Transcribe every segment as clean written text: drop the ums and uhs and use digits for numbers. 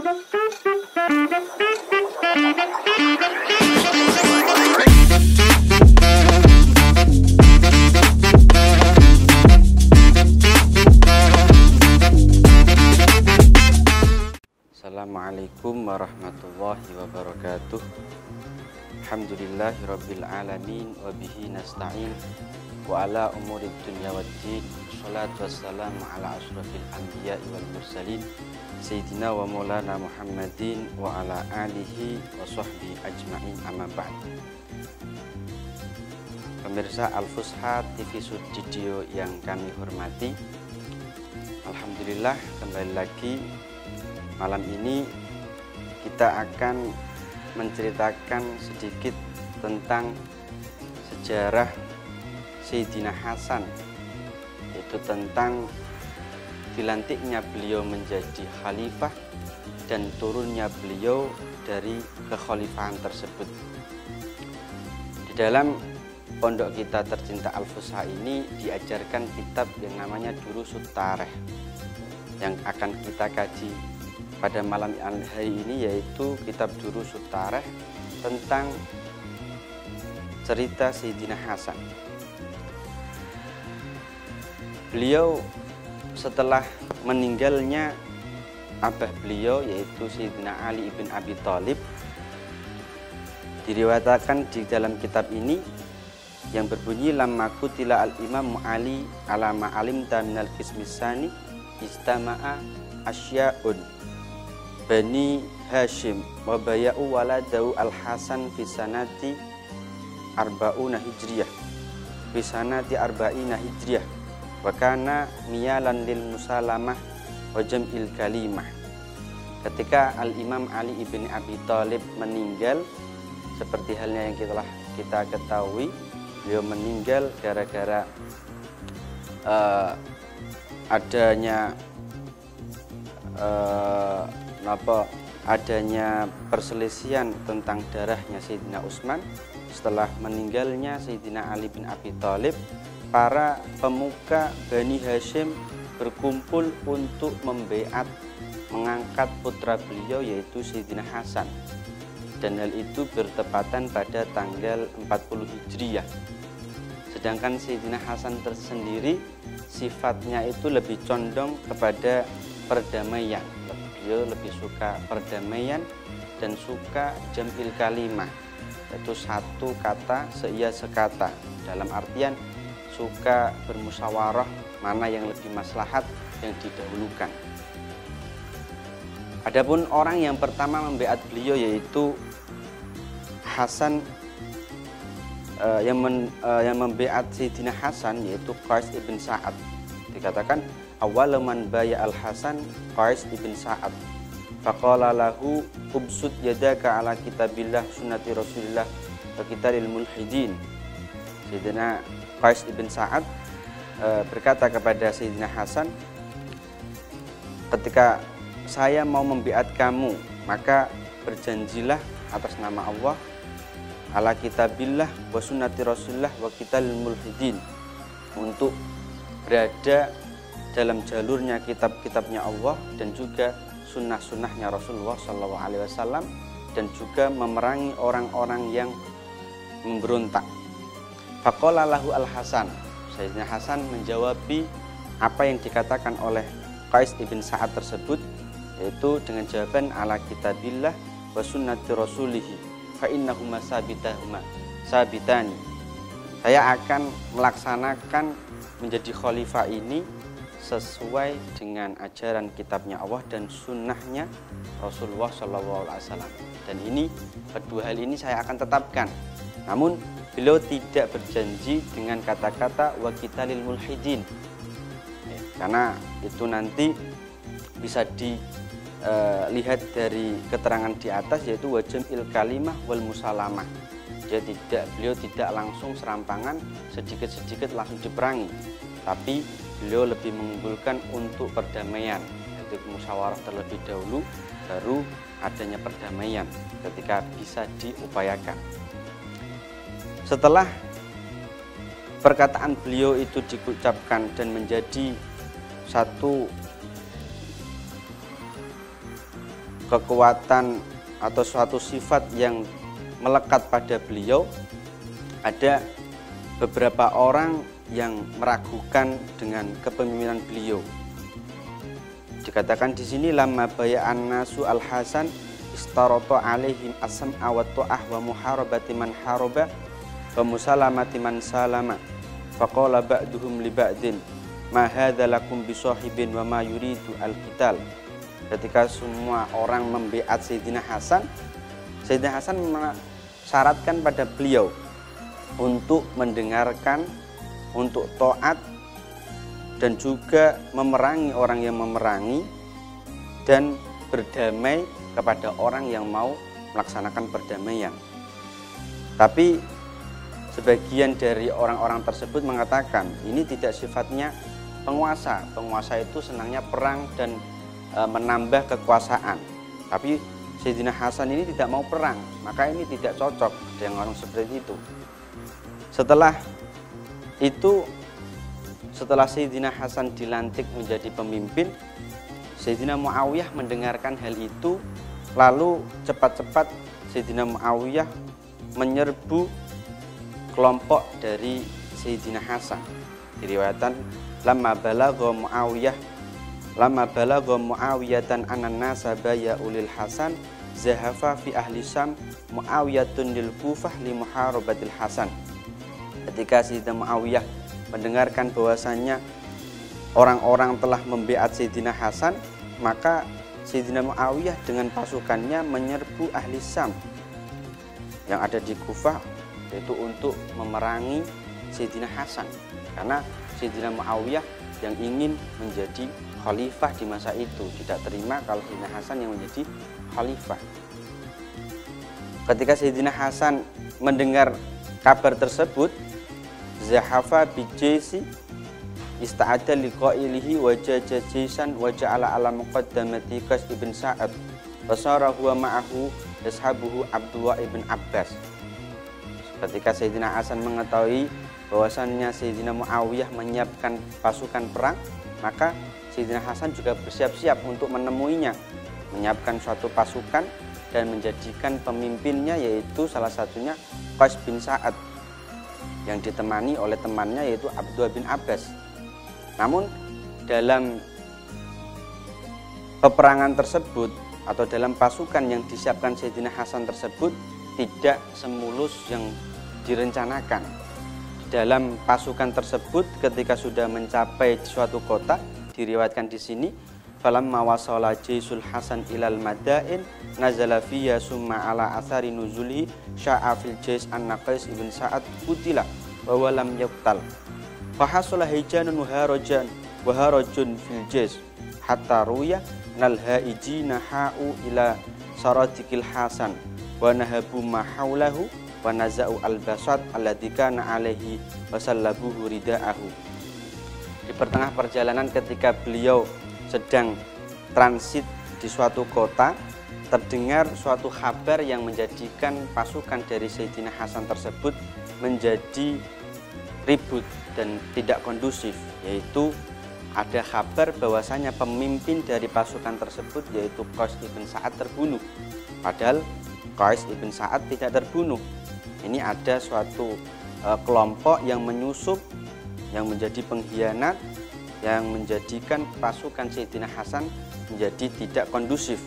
Assalamualaikum warahmatullahi wabarakatuh. Alhamdulillahirabbil alamin wa bihi nasta'in wa ala umurid dunya waddin. Shalatu wassalamu ala asyrafil anbiya'i wal mursalin sayyidina wa maulana Muhammadin wa ala alihi wa sahbihi ajma'in, amma ba'd. Pemirsa Al-Fusha TV Studio yang kami hormati, alhamdulillah kembali lagi. Malam ini kita akan menceritakan sedikit tentang sejarah Sayyidina Hasan, yaitu tentang dilantiknya beliau menjadi khalifah dan turunnya beliau dari kekhalifahan tersebut. Di dalam pondok kita tercinta Al-Fusha ini diajarkan kitab yang namanya Durusut Tarikh yang akan kita kaji pada malam hari ini, yaitu kitab Durusut Tarikh tentang cerita Sayyidina Hasan. Beliau setelah meninggalnya abah beliau, yaitu Sayyidina Ali ibn Abi Thalib, diriwayatkan di dalam kitab ini yang berbunyi, lamma qutila al-imam Ali ala ma'alimta minal qismisani istama'a asya'un Bani Hashim wa baya'u waladau al-Hasan fi sanati arba'una hijriyah fi sanati arba'ina hijriyah wa kana miyalan lil musalamah wa jam'il kalimah. Ketika Al-Imam Ali ibn Abi Thalib meninggal, seperti halnya yang kita ketahui, beliau meninggal gara-gara adanya perselisihan tentang darahnya Sayyidina Utsman. Setelah meninggalnya Sayyidina Ali bin Abi Thalib, para pemuka Bani Hashim berkumpul untuk membaiat mengangkat putra beliau, yaitu Sayyidina Hasan, dan hal itu bertepatan pada tanggal 40 Hijriyah. Sedangkan Sayyidina Hasan tersendiri sifatnya itu lebih condong kepada perdamaian. Beliau lebih suka perdamaian dan suka jam'il kalimah, yaitu satu kata seia sekata, dalam artian suka bermusyawarah mana yang lebih maslahat yang didahulukan. Adapun orang yang pertama membaiat beliau, yaitu Hasan, yang membaiat Sayyidina Hasan, yaitu Qais ibn Sa'ad. Dikatakan awwalu man baya al-Hasan Qais ibn Sa'ad faqala lahu ubsut yadaka ala kitabillah sunnati rasulillah wa qitalil mulhidin. Sayyidina Qais ibn Sa'ad berkata kepada Sayyidina Hasan, ketika saya mau membaiat kamu, maka berjanjilah atas nama Allah, ala kitabillah wa sunnati rasulillah wa qitalil mulhidin, untuk berada dalam jalurnya kitab-kitabnya Allah dan juga sunnah-sunnahnya Rasulullah SAW, dan juga memerangi orang-orang yang memberontak. Faqala lahu al-Hasan, Sayyidina Hasan menjawabi apa yang dikatakan oleh Qais ibn Sa'ad tersebut, yaitu dengan jawaban ala kitabillah wa sunnati rasulihi fa innahuma sabitani. Saya akan melaksanakan menjadi khalifah ini sesuai dengan ajaran kitabnya Allah dan sunnahnya Rasulullah SAW. Dan ini, kedua hal ini saya akan tetapkan. Namun beliau tidak berjanji dengan kata-kata wa qitalil mulhidin, karena itu nanti bisa dilihat dari keterangan di atas, yaitu wa jam'il kalimah wal musalamah. Beliau tidak langsung serampangan sedikit-sedikit langsung diperangi, tapi beliau lebih mengunggulkan untuk perdamaian, yaitu musyawarah terlebih dahulu, baru adanya perdamaian ketika bisa diupayakan. Setelah perkataan beliau itu diucapkan dan menjadi satu kekuatan atau suatu sifat yang melekat pada beliau, ada beberapa orang yang meragukan dengan kepemimpinan beliau. Dikatakan di sini lamma bay'an nasu al-Hasan istarata alaihim as-sam'a wa ta'ah wa muharabati man haraba wa musalamati man salama faqala ba'duhum li ba'din ma hadza lakum bi sahibin wa ma yuridu al-qital. Ketika semua orang membeat Sayyidina Hasan, Sayyidina Hasan mensyaratkan pada beliau untuk mendengarkan, untuk taat, dan juga memerangi orang yang memerangi, dan berdamai kepada orang yang mau melaksanakan perdamaian. Tapi sebagian dari orang-orang tersebut mengatakan ini tidak sifatnya penguasa. Penguasa itu senangnya perang dan menambah kekuasaan. Tapi Sayyidina Hasan ini tidak mau perang, maka ini tidak cocok dengan orang seperti itu. Setelah itu, setelah Sayyidina Hasan dilantik menjadi pemimpin, Sayyidina Muawiyah mendengarkan hal itu, lalu cepat-cepat Sayyidina Muawiyah menyerbu kelompok dari Sayyidina Hasan. Diriwayatkan lamma balagha Muawiyatan anan nasa baya ulil Hasan zahafa fi ahli Syam Muawiyatun lil Kufah li muharabatil Hasan. Ketika Sayyidina Muawiyah mendengarkan bahwasannya orang-orang telah membeat Sayyidina Hasan, maka Sayyidina Muawiyah dengan pasukannya menyerbu ahli Syam yang ada di Kufah, yaitu untuk memerangi Sayyidina Hasan, karena Sayyidina Muawiyah yang ingin menjadi khalifah di masa itu, tidak terima kalau Sayyidina Hasan yang menjadi khalifah. Ketika Sayyidina Hasan mendengar kabar tersebut, zahafa bijaisi ista'ada liqa'ilihi wa jajajisan wa ja'ala ala muqaddamati Qais ibn Sa'ad wa sara huwa ma'ahu yashabuhu Abdullah ibn Abbas. Ketika Sayyidina Hasan mengetahui bahwasannya Sayyidina Muawiyah menyiapkan pasukan perang, maka Sayyidina Hasan juga bersiap-siap untuk menemuinya, menyiapkan suatu pasukan dan menjadikan pemimpinnya, yaitu salah satunya Qais bin Sa'ad yang ditemani oleh temannya yaitu Abdullah bin Abbas. Namun dalam peperangan tersebut atau dalam pasukan yang disiapkan Sayyidina Hasan tersebut tidak semulus yang direncanakan. Dalam pasukan tersebut ketika sudah mencapai suatu kota, diriwayatkan di sini falamma wasala jaisul Hasan ilal madain nazala fiya summa ala athari nuzulhi sya'a fil jais anna Qais ibn Sa'ad qutila wa huwa lam yuqtal fa hasala hijanun wa harajun fil jais hatta ruya nal haijina ha'u ila saratikil Hasan wa nahabu ma haulahu wa naza'u al-basat alladzi kana alaihi wa sallabuhu rida'ahu. Di pertengah perjalanan ketika beliau sedang transit di suatu kota, terdengar suatu kabar yang menjadikan pasukan dari Sayyidina Hasan tersebut menjadi ribut dan tidak kondusif, yaitu ada kabar bahwasanya pemimpin dari pasukan tersebut yaitu Qais ibn Sa'ad terbunuh. Padahal Qais ibn Sa'ad tidak terbunuh. Ini ada suatu kelompok yang menyusup, yang menjadi pengkhianat, yang menjadikan pasukan Sayyidina Hasan menjadi tidak kondusif.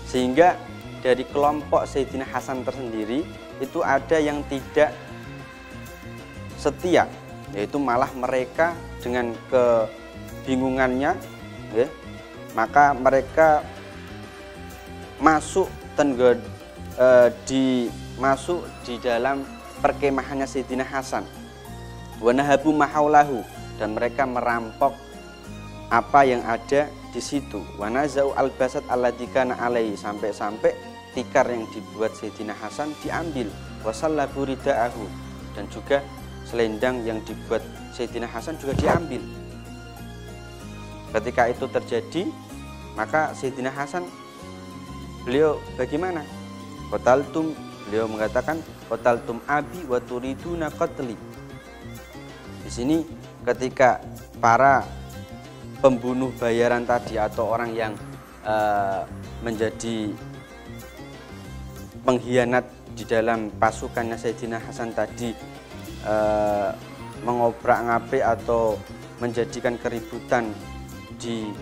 Sehingga dari kelompok Sayyidina Hasan tersendiri itu ada yang tidak setia, yaitu malah mereka dengan kebingungannya, ya, maka mereka masuk di dalam perkemahannya Sayyidina Hasan, wa nahabu mahaulahu, dan mereka merampok apa yang ada di situ, wa nazau albasat alladzi kana alaihi, sampai-sampai tikar yang dibuat Sayyidina Hasan diambil, wa sallabu ridaahu, dan juga selendang yang dibuat Sayyidina Hasan juga diambil. Ketika itu terjadi, maka Sayyidina Hasan, beliau bagaimana? Qataltum, beliau mengatakan qataltum abi wa turiduna qatli. Di sini ketika para pembunuh bayaran tadi atau orang yang menjadi pengkhianat di dalam pasukannya Sayyidina Hasan tadi, mengobrak-ngabrik atau menjadikan keributan di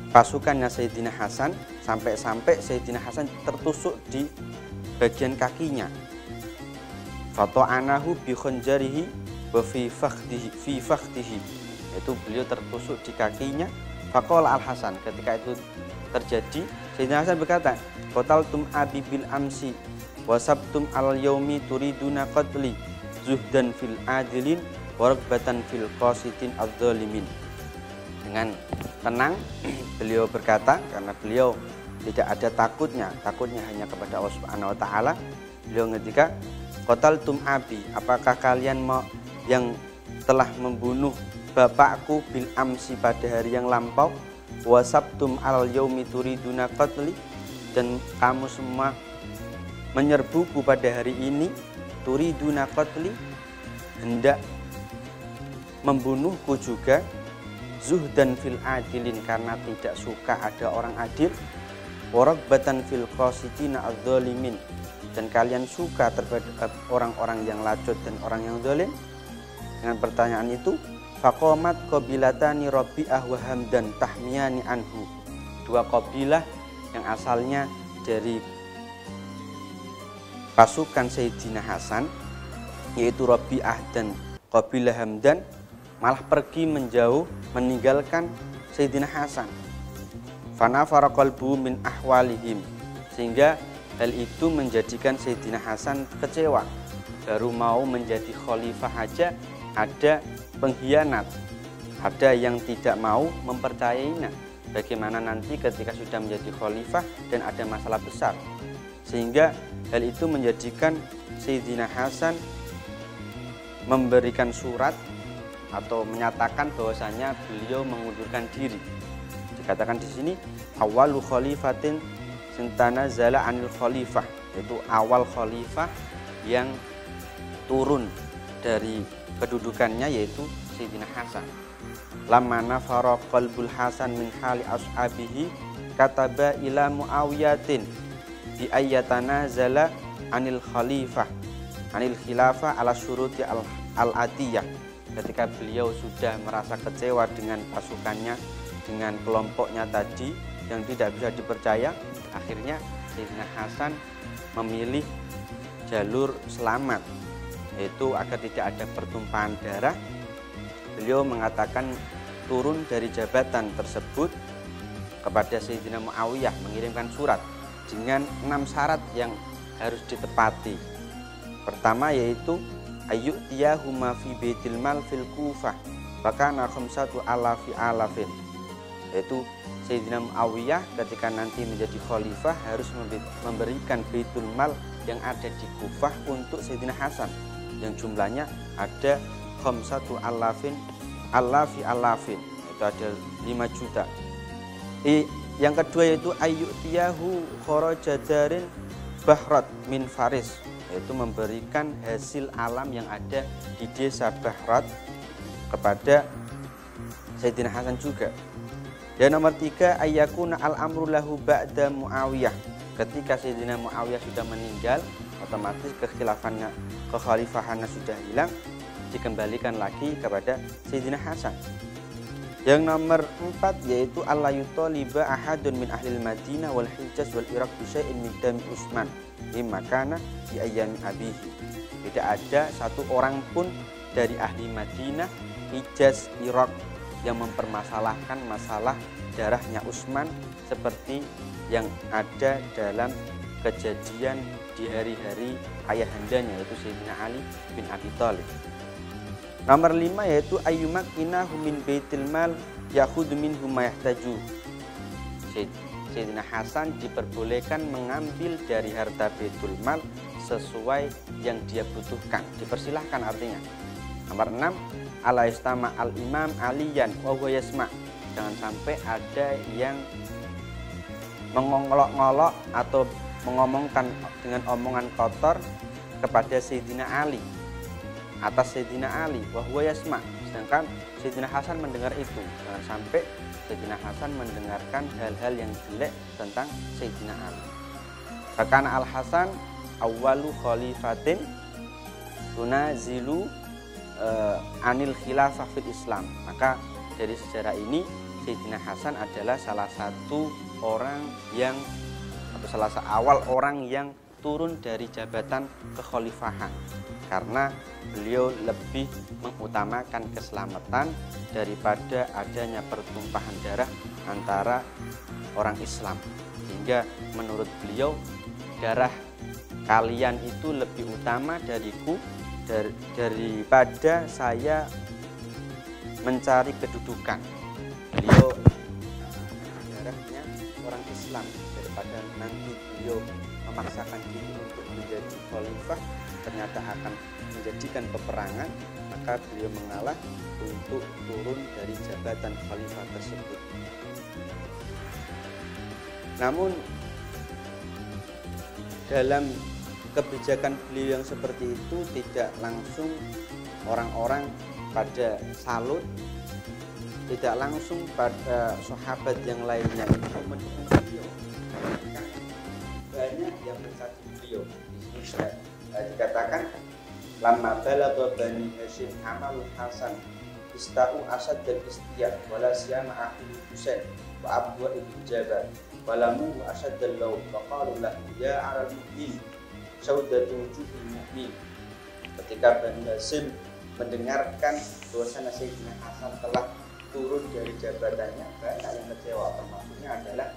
pasukannya Sayyidina Hasan, sampai-sampai Sayyidina Hasan tertusuk di bagian kakinya. Fata'anahu bi khanjarihi wa fi fakhdihi, itu beliau tertusuk di kakinya. Faqala Al-Hasan, ketika itu terjadi, Sayyidina Hasan berkata, qataltum abi bil amsi wasabtum al yaumi turiduna qatli zuhdan fil adilin waragbatan fil qasitin adz-dzalimin. Dengan tenang beliau berkata, karena beliau tidak ada takutnya hanya kepada Allah Subhanahu wa taala. Beliau ngetika, qataltum abi, apakah kalian mau yang telah membunuh bapakku bil amsi pada hari yang lampau, wasabtum al yaumi turiduna qatli, dan kamu semua menyerbuku pada hari ini, turiduna qatli, hendak membunuhku juga, zuhdan fil adilin, karena tidak suka ada orang adil, waragbatan fil qasitina adz-dzalimin, dan kalian suka terhadap orang-orang yang lacot dan orang yang zalim. Dengan pertanyaan itu, faqamat qabilatani Rabi'ah wa Hamdan tahmiyani anhu, dua qabilah yang asalnya dari pasukan Sayyidina Hasan, yaitu Rabi'ah dan qabilah Hamdan, malah pergi menjauh meninggalkan Sayyidina Hasan. Fanafara qalbuhu min ahwalihim, sehingga hal itu menjadikan Sayyidina Hasan kecewa. Baru mau menjadi khalifah aja ada pengkhianat, ada yang tidak mau mempercayainya. Bagaimana nanti ketika sudah menjadi khalifah dan ada masalah besar. Sehingga hal itu menjadikan Sayyidina Hasan memberikan surat atau menyatakan bahwasanya beliau mengundurkan diri. Dikatakan di sini awalu khalifatin sentana zala anil khalifah, yaitu awal khalifah yang turun dari kedudukannya, yaitu Sayyidina Hasan. Lamma nafara qalbul Hasan min hali ashabihi kataba ila Muawiyatin bi ayyatana zala anil khalifah anil khilafah ala syuruti al-atiyah. Ketika beliau sudah merasa kecewa dengan pasukannya, dengan kelompoknya tadi yang tidak bisa dipercaya, akhirnya Sayyidina Hasan memilih jalur selamat, yaitu agar tidak ada pertumpahan darah. Beliau mengatakan turun dari jabatan tersebut kepada Sayyidina Muawiyah, mengirimkan surat dengan 6 syarat yang harus ditepati. Pertama yaitu ayyutiyahuma fi baitil mal fil Kufah bakana khamsatu alafi alafin, yaitu Sayyidina Muawiyah ketika nanti menjadi khalifah harus memberikan baitul mal yang ada di Kufah untuk Sayyidina Hasan, yang jumlahnya ada khamsatu alafin alafin, itu ada 5 juta. Yang kedua yaitu ayyutiyahu khorajadarin bahrat min Faris, yaitu memberikan hasil alam yang ada di desa Bahrat kepada Sayyidina Hasan juga. Dan nomor 3 ayyakuna al-amru lahu ba'da Muawiyah, ketika Sayyidina Muawiyah sudah meninggal, otomatis kekhalifahannya sudah hilang, dikembalikan lagi kepada Sayyidina Hasan. Yang nomor 4 yaitu alla yutaliba ahadun min ahlil Madinah wal Hijaz wal Iraq bi syai'in min dami Utsman mimma kana fi ayyami abihi. Tidak ada satu orang pun dari ahli Madinah, Hijaz, Irak yang mempermasalahkan masalah darahnya Utsman seperti yang ada dalam kejadian di hari-hari ayahandanya, yaitu Sayyidina Ali bin Abi Thalib. Nomor 5 yaitu ayyumakinahu min baitil mal yakhudhu minhu ma yahtaju. Sayyidina Hasan diperbolehkan mengambil dari harta baitul mal sesuai yang dia butuhkan, dipersilahkan artinya. Nomor 6 ala istama al imam aliyan wa huwa yasma, jangan sampai ada yang mengolok-ngolok atau mengomongkan dengan omongan kotor kepada Sayyidina Ali, atas Sayyidina Ali, wa huwa yasma, Sedangkan Sayyidina Hasan mendengar itu. Jangan sampai Sayyidina Hasan mendengarkan hal-hal yang jelek tentang Sayyidina Ali. Bahkan Al-Hasan awwalu khalifatin tunazilu anil khilafah fil Islam. Maka dari sejarah ini Sayyidina Hasan adalah salah satu orang yang atau awal orang yang turun dari jabatan kekhalifahan, karena beliau lebih mengutamakan keselamatan daripada adanya pertumpahan darah antara orang Islam. Sehingga menurut beliau, darah kalian itu lebih utama daripada saya mencari kedudukan. Beliau darahnya orang Islam daripada nanti beliau memaksakan diri untuk menjadi khalifah, ternyata akan menjadikan peperangan, maka beliau mengalah untuk turun dari jabatan khalifah tersebut. Namun dalam kebijakan beliau yang seperti itu tidak langsung orang-orang pada salut, tidak langsung pada sahabat yang lainnya itu mendukung beliau. Banyak yang mencaci beliau. Di sini dikatakan lamma balagha bani Hashim amalul Hasan ista'u asad dan istiyah wala siyama akhil Husain wa abwa ibn Jabal walamu asad dan law wa qalu lahu ya aral mu'min saudatu wujuhil mu'min. Ketika Bani Hashim mendengarkan bahwa Sayyidina Hasan telah turun dari jabatannya, banyak yang kecewa, termasuknya adalah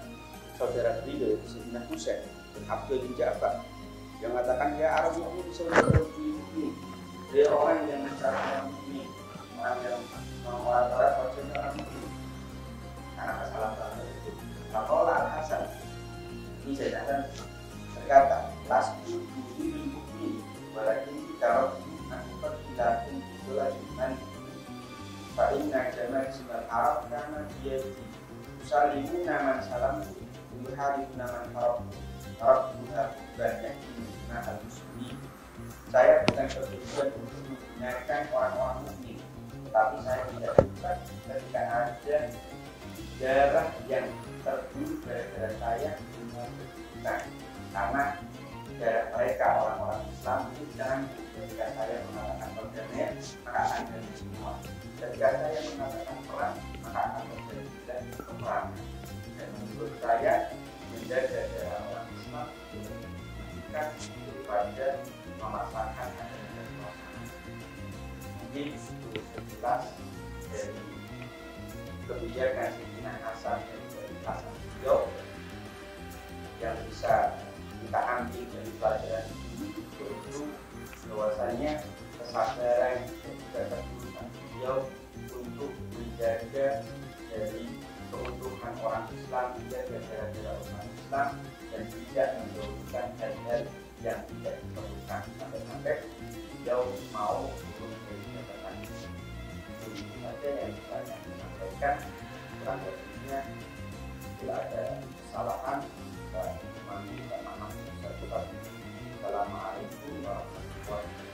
saudara beliau Sayyidina Husain bin Abdul bin Ja'far yang mengatakan ya aral mu'min saudatu wujuhil mu'min. Dia orang yang mencari orang mukmin, orang yang mengatakan wajahnya orang mukmin, karena kesalahan itu. Maka Al-Hasan ini saya berkata, lasku diri mukmin, walakin kalau aku berpindahin itulah iman. Pak Inna Jamal Simal Arab karena dia salimu naman salam, hari naman Arab banyak ini al-muslimin. Saya bukan bertujuan untuk menggunakan orang-orang mukmin, tetapi saya tidak suka ketika ada darah yang terbunuh gara-gara saya menghentikan, karena darah mereka orang-orang Islam itu jangan ketika saya mengatakan perdamaian maka akan terjadi semua. Ketika saya mengatakan perang maka akan terjadi peperangan. Dan menurut saya menjaga darah orang Islam bukan daripada memaksakan adanya kekuasaan. Mungkin itu sekilas dari kebijakan Sayyidina Hasan dan dari Hasan beliau yang bisa kita ambil dari pelajaran ini, yaitu bahwasanya kesadaran dan juga ketulusan beliau untuk menjaga dari keutuhan orang Islam, menjaga darah umat Islam dan tidak mendahulukan hal-hal yang tidak diperlukan, sampai-sampai beliau mau turun dari jabatan. Itu saja yang bisa saya sampaikan. Kurang lebihnya bila ada kesalahan kita mohon maaf. Assalamualaikum warahmatullahi wabarakatuh.